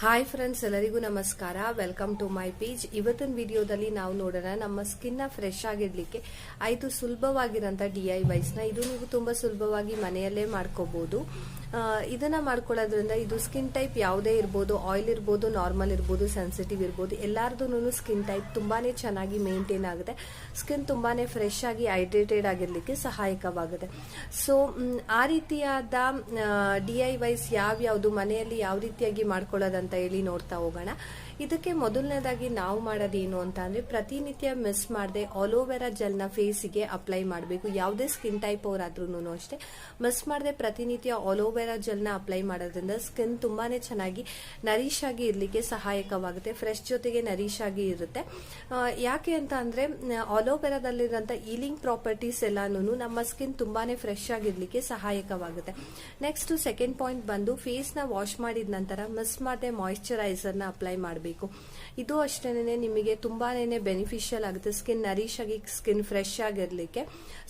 Hi friends, ಎಲ್ಲರಿಗೂ ನಮಸ್ಕಾರ. Welcome to my page. ಇವತ್ತಿನ ವಿಡಿಯೋದಲ್ಲಿ ನಾವು ನೋಡೋಣ ನಮ್ಮ ಸ್ಕಿನ್ ನ ಫ್ರೆಶ್ ಆಗಿಡ್ಲಿಕ್ಕೆ 5 ಸುಲಭವಾಗಿರೋಂಥ DIYs ನ. ಇದು ನೀವು ತುಂಬಾ ಸುಲಭವಾಗಿ ಮನೆಯಲ್ಲೇ ಮಾಡ್ಕೋಬಹುದು. ಇದನ್ನ ಮಾಡ್ಕೊಳ್ಳೋದ್ರಿಂದ ಇದು ಸ್ಕಿನ್ ಟೈಪ್ ಯಾವುದೇ ಇರ್ಬೋದು, ಆಯಿಲ್ ಇರ್ಬೋದು, ನಾರ್ಮಲ್ ಇರ್ಬೋದು, ಸೆನ್ಸಿಟಿವ್ ಇರ್ಬೋದು, ಎಲ್ಲಾರ್ದು ಸ್ಕಿನ್ ಟೈಪ್ ತುಂಬಾನೇ ಚೆನ್ನಾಗಿ ಮೇಂಟೈನ್ ಆಗುತ್ತೆ. ಸ್ಕಿನ್ ತುಂಬಾನೇ ಫ್ರೆಶ್ ಆಗಿ ಹೈಡ್ರೇಟೆಡ್ ಆಗಿರ್ಲಿಕ್ಕೆ ಸಹಾಯಕವಾಗುತ್ತೆ. ಸೊ ಆ ರೀತಿಯಾದ DIYs ಯಾವ್ಯಾವುದು ಮನೆಯಲ್ಲಿ ಯಾವ ರೀತಿಯಾಗಿ ಮಾಡ್ಕೊಳ್ಳೋದಂತ ಹೇಳಿ ನೋಡ್ತಾ ಹೋಗೋಣ. ಇದಕ್ಕೆ ಮೊದಲನೇದಾಗಿ ನಾವು ಮಾಡೋದೇನು ಅಂತ ಅಂದ್ರೆ, ಪ್ರತಿನಿತ್ಯ ಮಿಸ್ ಮಾಡದೆ ಆಲೋವೆರಾ ಜೆಲ್ ನ ಫೇಸಿಗೆ ಅಪ್ಲೈ ಮಾಡಬೇಕು. ಯಾವುದೇ ಸ್ಕಿನ್ ಟೈಪ್ ಅವರಾದ್ರೂ ಅಷ್ಟೇ ಮಿಸ್ ಮಾಡದೆ ಪ್ರತಿನಿತ್ಯ ಆಲೋವೆರಾ ಜೆಲ್ ನ ಅಪ್ಲೈ ಮಾಡೋದ್ರಿಂದ ಸ್ಕಿನ್ ತುಂಬಾನೇ ಚೆನ್ನಾಗಿ ನರಿಶ್ ಆಗಿ ಇರ್ಲಿಕ್ಕೆ ಸಹಾಯಕವಾಗುತ್ತೆ. ಫ್ರೆಶ್ ಜೊತೆಗೆ ನರಿಶ್ ಆಗಿ ಇರುತ್ತೆ. ಯಾಕೆ ಅಂತ ಅಂದ್ರೆ ಆಲೋವೆರಾದಲ್ಲಿರುವಂತ ಈಲಿಂಗ್ ಪ್ರಾಪರ್ಟೀಸ್ ಎಲ್ಲಾನು ನಮ್ಮ ಸ್ಕಿನ್ ತುಂಬಾನೇ ಫ್ರೆಶ್ ಆಗಿರ್ಲಿಕ್ಕೆ ಸಹಾಯಕವಾಗುತ್ತೆ. ನೆಕ್ಸ್ಟ್ ಸೆಕೆಂಡ್ ಪಾಯಿಂಟ್ ಬಂದು, ಫೇಸ್ ನ ವಾಶ್ ಮಾಡಿದ ನಂತರ ಮಿಸ್ ಮಾಡದೆ ಮಾಯಿಶ್ಚರೈಸರ್ ನ ಅಪ್ಲೈ ಮಾಡಬೇಕು. ಇದು ಅಷ್ಟೇನೆ ನಿಮಗೆ ತುಂಬಾನೇ ಬೆನಿಫಿಷಿಯಲ್ ಆಗುತ್ತೆ ಸ್ಕಿನ್ ನರಿಶ್ ಆಗಿ, ಸ್ಕಿನ್ ಫ್ರೆಶ್ ಆಗಿರ್ಲಿಕ್ಕೆ.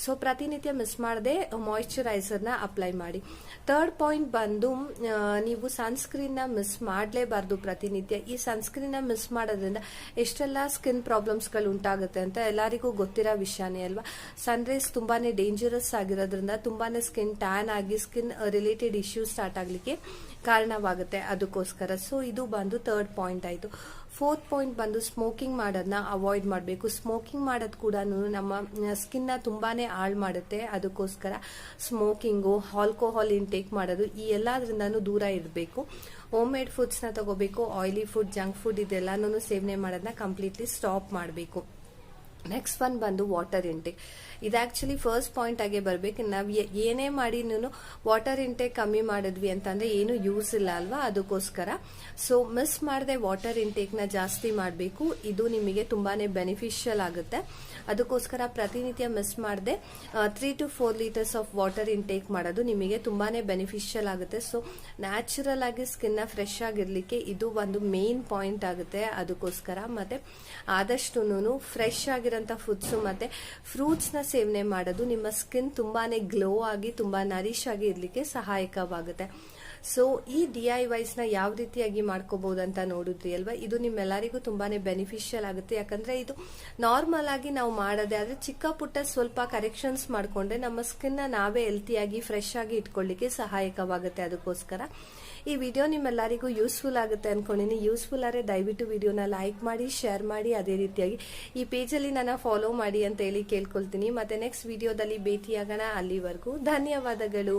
ಸೊ ಪ್ರತಿನಿತ್ಯ ಮಿಸ್ ಮಾಡದೆ ಮಾಯಿಶ್ಚರೈಸರ್ ನ ಅಪ್ಲೈ ಮಾಡಿ. ಥರ್ಡ್ ಪಾಯಿಂಟ್ ಬಂದು, ನೀವು ಸನ್ಸ್ಕ್ರೀನ್ ನ ಮಿಸ್ ಮಾಡಲೇಬಾರ್ದು ಪ್ರತಿನಿತ್ಯ. ಈ ಸನ್ಸ್ಕ್ರೀನ್ ನ ಮಿಸ್ ಮಾಡೋದ್ರಿಂದ ಎಷ್ಟೆಲ್ಲ ಸ್ಕಿನ್ ಪ್ರಾಬ್ಲಮ್ಸ್ ಗಳು ಉಂಟಾಗುತ್ತೆ ಅಂತ ಎಲ್ಲರಿಗೂ ಗೊತ್ತಿರೋ ವಿಷಯನೇ ಅಲ್ವಾ. ಸನ್ ರೈಸ್ ತುಂಬಾನೇ ಡೇಂಜರಸ್ ಆಗಿರೋದ್ರಿಂದ ತುಂಬಾನೇ ಸ್ಕಿನ್ ಟ್ಯಾನ್ ಆಗಿ ಸ್ಕಿನ್ ರಿಲೇಟೆಡ್ ಇಶ್ಯೂಸ್ ಸ್ಟಾರ್ಟ್ ಆಗ್ಲಿಕ್ಕೆ ಕಾರಣವಾಗುತ್ತೆ. ಅದಕ್ಕೋಸ್ಕರ ಸೊ ಇದು ಬಂದು ಥರ್ಡ್ ಪಾಯಿಂಟ್ ಆಯ್ತು. ಫೋರ್ತ್ ಪಾಯಿಂಟ್ ಬಂದು, ಸ್ಮೋಕಿಂಗ್ ಮಾಡೋದನ್ನ ಅವಾಯ್ಡ್ ಮಾಡಬೇಕು. ಸ್ಮೋಕಿಂಗ್ ಮಾಡೋದು ಕೂಡ ನಮ್ಮ ಸ್ಕಿನ್ ನ ತುಂಬಾನೇ ಹಾಳು ಮಾಡುತ್ತೆ. ಅದಕ್ಕೋಸ್ಕರ ಸ್ಮೋಕಿಂಗು, ಆಲ್ಕೋಹಾಲ್ ಇಂಟೇಕ್ ಮಾಡೋದು, ಈ ಎಲ್ಲದ್ರಿಂದಾನು ದೂರ ಇರಬೇಕು. ಹೋಮ್ ಮೇಡ್ ಫುಡ್ಸ್ ನ ತಗೋಬೇಕು. ಆಯಿಲಿ ಫುಡ್, ಜಂಕ್ ಫುಡ್ ಇದೆಲ್ಲಾನು ಸೇವನೆ ಮಾಡೋದನ್ನ ಕಂಪ್ಲೀಟ್ಲಿ ಸ್ಟಾಪ್ ಮಾಡಬೇಕು. ನೆಕ್ಸ್ಟ್ ಒನ್ ಬಂದು ವಾಟರ್ ಇಂಟೇಕ್. ಇದು ಆಕ್ಚುಲಿ ಫಸ್ಟ್ ಪಾಯಿಂಟ್ ಆಗಿ ಬರ್ಬೇಕು. ನಾವ್ ಏನೇ ಮಾಡಿ ವಾಟರ್ ಇಂಟೇಕ್ ಕಮ್ಮಿ ಮಾಡಿದ್ವಿ ಅಂತಂದ್ರೆ ಏನು ಯೂಸ್ ಇಲ್ಲ ಅಲ್ವಾ. ಅದಕ್ಕೋಸ್ಕರ ಸೊ ಮಿಸ್ ಮಾಡದೆ ವಾಟರ್ ಇಂಟೇಕ್ ನ ಜಾಸ್ತಿ ಮಾಡಬೇಕು. ಇದು ನಿಮಗೆ ತುಂಬಾನೇ ಬೆನಿಫಿಷಿಯಲ್ ಆಗುತ್ತೆ. ಅದಕ್ಕೋಸ್ಕರ ಪ್ರತಿನಿತ್ಯ ಮಿಸ್ ಮಾಡದೆ 3 to 4 litres of water intake ಮಾಡೋದು ನಿಮಗೆ ತುಂಬಾನೇ ಬೆನಿಫಿಷಿಯಲ್ ಆಗುತ್ತೆ. ಸೊ ನ್ಯಾಚುರಲ್ ಆಗಿ ಸ್ಕಿನ್ ನ ಫ್ರೆಶ್ ಆಗಿರ್ಲಿಕ್ಕೆ ಇದು ಒಂದು ಮೇನ್ ಪಾಯಿಂಟ್ ಆಗುತ್ತೆ. ಅದಕ್ಕೋಸ್ಕರ ಮತ್ತೆ ಆದಷ್ಟು ಫ್ರೆಶ್ ಆಗಿರೋಂಥ ಫುಡ್ಸ್ ಮತ್ತೆ ಫ್ರೂಟ್ಸ್ ನ ಸೇವನೆ ಮಾಡೋದು ನಿಮ್ಮ ಸ್ಕಿನ್ ತುಂಬಾನೇ ಗ್ಲೋ ಆಗಿ ತುಂಬಾ ನರಿಶ್ ಆಗಿ ಇರ್ಲಿಕ್ಕೆ ಸಹಾಯಕವಾಗುತ್ತೆ. ಸೊ ಈ DIYs ನ ಯಾವ ರೀತಿಯಾಗಿ ಮಾಡ್ಕೋಬಹುದು ಅಂತ ನೋಡಿದ್ರಿ ಅಲ್ವಾ. ಇದು ನಿಮ್ಮೆಲ್ಲರಿಗೂ ತುಂಬಾನೇ ಬೆನಿಫಿಷಿಯಲ್ ಆಗುತ್ತೆ. ಯಾಕಂದ್ರೆ ಇದು ನಾರ್ಮಲ್ ಆಗಿ ನಾವು ಮಾಡೋದೇ ಆದ್ರೆ ಚಿಕ್ಕ ಪುಟ್ಟ ಸ್ವಲ್ಪ ಕರೆಕ್ಷನ್ಸ್ ಮಾಡ್ಕೊಂಡ್ರೆ ನಮ್ಮ ಸ್ಕಿನ್ ನ ನಾವೇ ಹೆಲ್ತಿಯಾಗಿ ಫ್ರೆಶ್ ಆಗಿ ಇಟ್ಕೊಳ್ಳಿಕ್ಕೆ ಸಹಾಯಕವಾಗುತ್ತೆ. ಅದಕ್ಕೋಸ್ಕರ ಈ ವಿಡಿಯೋ ನಿಮ್ಮೆಲ್ಲರಿಗೂ ಯೂಸ್ಫುಲ್ ಆಗುತ್ತೆ ಅನ್ಕೊಂಡಿನಿ. ಯೂಸ್ಫುಲ್ ಆದ್ರೆ ದಯವಿಟ್ಟು ವಿಡಿಯೋನ ಲೈಕ್ ಮಾಡಿ, ಶೇರ್ ಮಾಡಿ, ಅದೇ ರೀತಿಯಾಗಿ ಈ ಪೇಜಲ್ಲಿ ನನ್ನ ಫಾಲೋ ಮಾಡಿ ಅಂತ ಹೇಳಿ ಕೇಳ್ಕೊಳ್ತೀನಿ. ಮತ್ತೆ ನೆಕ್ಸ್ಟ್ ವಿಡಿಯೋದಲ್ಲಿ ಭೇಟಿಯಾಗೋಣ. ಅಲ್ಲಿವರೆಗೂ ಧನ್ಯವಾದಗಳು.